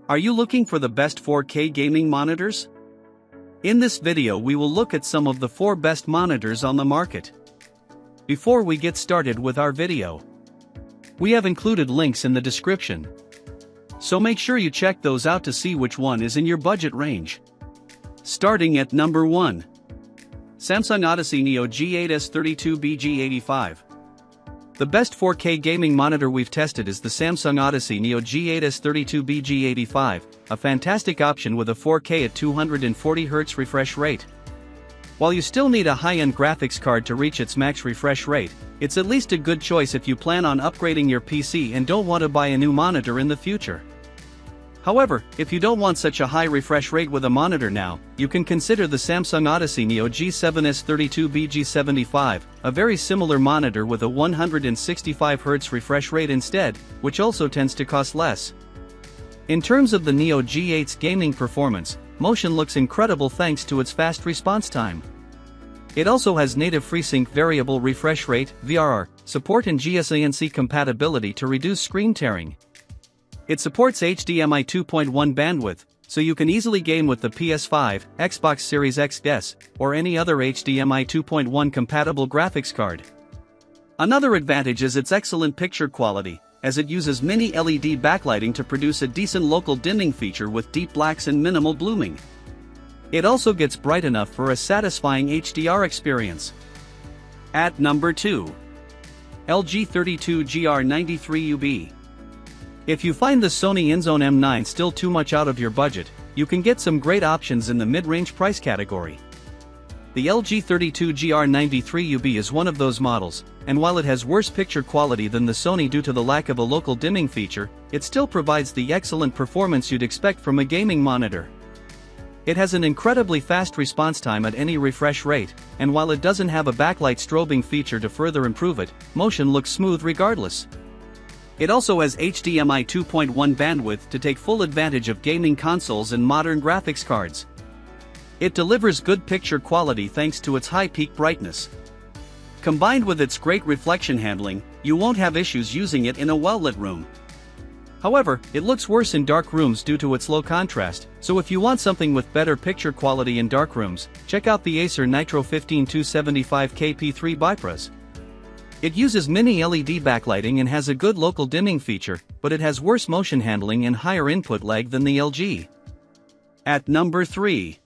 Are you looking for the best 4K gaming monitors? In this video we will look at some of the 4 best monitors on the market. Before we get started with our video, we have included links in the description, so make sure you check those out to see which one is in your budget range. Starting at number 1. Samsung Odyssey Neo G8S32BG85. The best 4K gaming monitor we've tested is the Samsung Odyssey Neo G8S32BG85, a fantastic option with a 4K at 240Hz refresh rate. While you still need a high-end graphics card to reach its max refresh rate, it's at least a good choice if you plan on upgrading your PC and don't want to buy a new monitor in the future. However, if you don't want such a high refresh rate with a monitor now, you can consider the Samsung Odyssey Neo G7S32BG75, a very similar monitor with a 165Hz refresh rate instead, which also tends to cost less. In terms of the Neo G8's gaming performance, motion looks incredible thanks to its fast response time. It also has native FreeSync variable refresh rate (VRR) support and GSANC compatibility to reduce screen tearing. It supports HDMI 2.1 bandwidth, so you can easily game with the PS5, Xbox Series X, or any other HDMI 2.1 compatible graphics card. Another advantage is its excellent picture quality, as it uses mini LED backlighting to produce a decent local dimming feature with deep blacks and minimal blooming. It also gets bright enough for a satisfying HDR experience. At number 2. LG 32GR93UB. If you find the Sony InZone M9 still too much out of your budget, you can get some great options in the mid-range price category. The LG 32GR93UB is one of those models, and while it has worse picture quality than the Sony due to the lack of a local dimming feature, it still provides the excellent performance you'd expect from a gaming monitor. It has an incredibly fast response time at any refresh rate, and while it doesn't have a backlight strobing feature to further improve it, motion looks smooth regardless. It also has HDMI 2.1 bandwidth to take full advantage of gaming consoles and modern graphics cards. It delivers good picture quality thanks to its high peak brightness. Combined with its great reflection handling, you won't have issues using it in a well-lit room. However, it looks worse in dark rooms due to its low contrast, so if you want something with better picture quality in dark rooms, check out the Acer Nitro 15275KP3 Bipros. It uses mini LED backlighting and has a good local dimming feature, but it has worse motion handling and higher input lag than the LG. At number 3.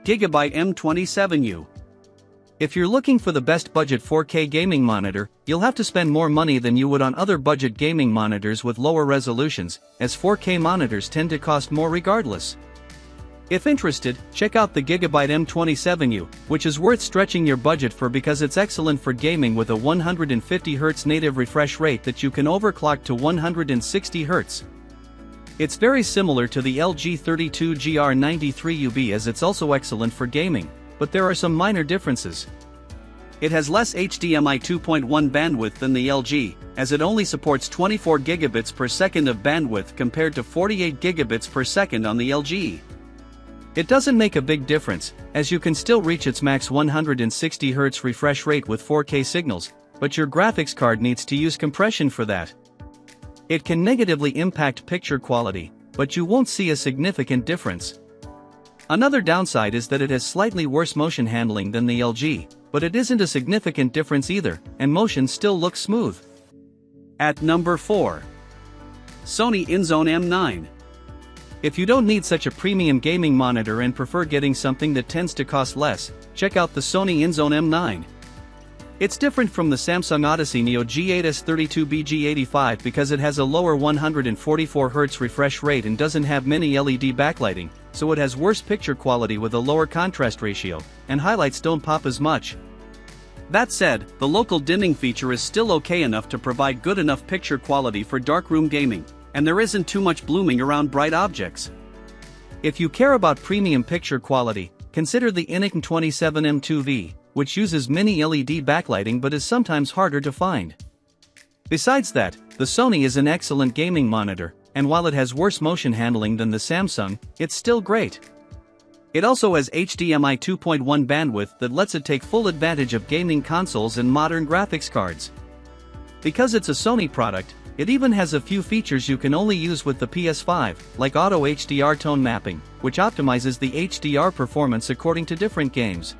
Gigabyte M27U. If you're looking for the best budget 4K gaming monitor, you'll have to spend more money than you would on other budget gaming monitors with lower resolutions, as 4K monitors tend to cost more regardless. If interested, check out the Gigabyte M27U, which is worth stretching your budget for because it's excellent for gaming with a 150Hz native refresh rate that you can overclock to 160Hz. It's very similar to the LG 32GR93UB as it's also excellent for gaming, but there are some minor differences. It has less HDMI 2.1 bandwidth than the LG, as it only supports 24 gigabits per second of bandwidth compared to 48 gigabits per second on the LG. It doesn't make a big difference, as you can still reach its max 160Hz refresh rate with 4K signals, but your graphics card needs to use compression for that. It can negatively impact picture quality, but you won't see a significant difference. Another downside is that it has slightly worse motion handling than the LG, but it isn't a significant difference either, and motion still looks smooth. At number 4. Sony InZone M9. If you don't need such a premium gaming monitor and prefer getting something that tends to cost less, check out the Sony InZone M9. It's different from the Samsung Odyssey Neo G8S32BG85 because it has a lower 144Hz refresh rate and doesn't have many LED backlighting, so it has worse picture quality with a lower contrast ratio, and highlights don't pop as much. That said, the local dimming feature is still okay enough to provide good enough picture quality for darkroom gaming, and there isn't too much blooming around bright objects. If you care about premium picture quality, consider the Inic 27M2V, which uses mini LED backlighting but is sometimes harder to find. Besides that, the Sony is an excellent gaming monitor, and while it has worse motion handling than the Samsung, it's still great. It also has HDMI 2.1 bandwidth that lets it take full advantage of gaming consoles and modern graphics cards. Because it's a Sony product, It even has a few features you can only use with the PS5, like auto HDR tone mapping, which optimizes the HDR performance according to different games.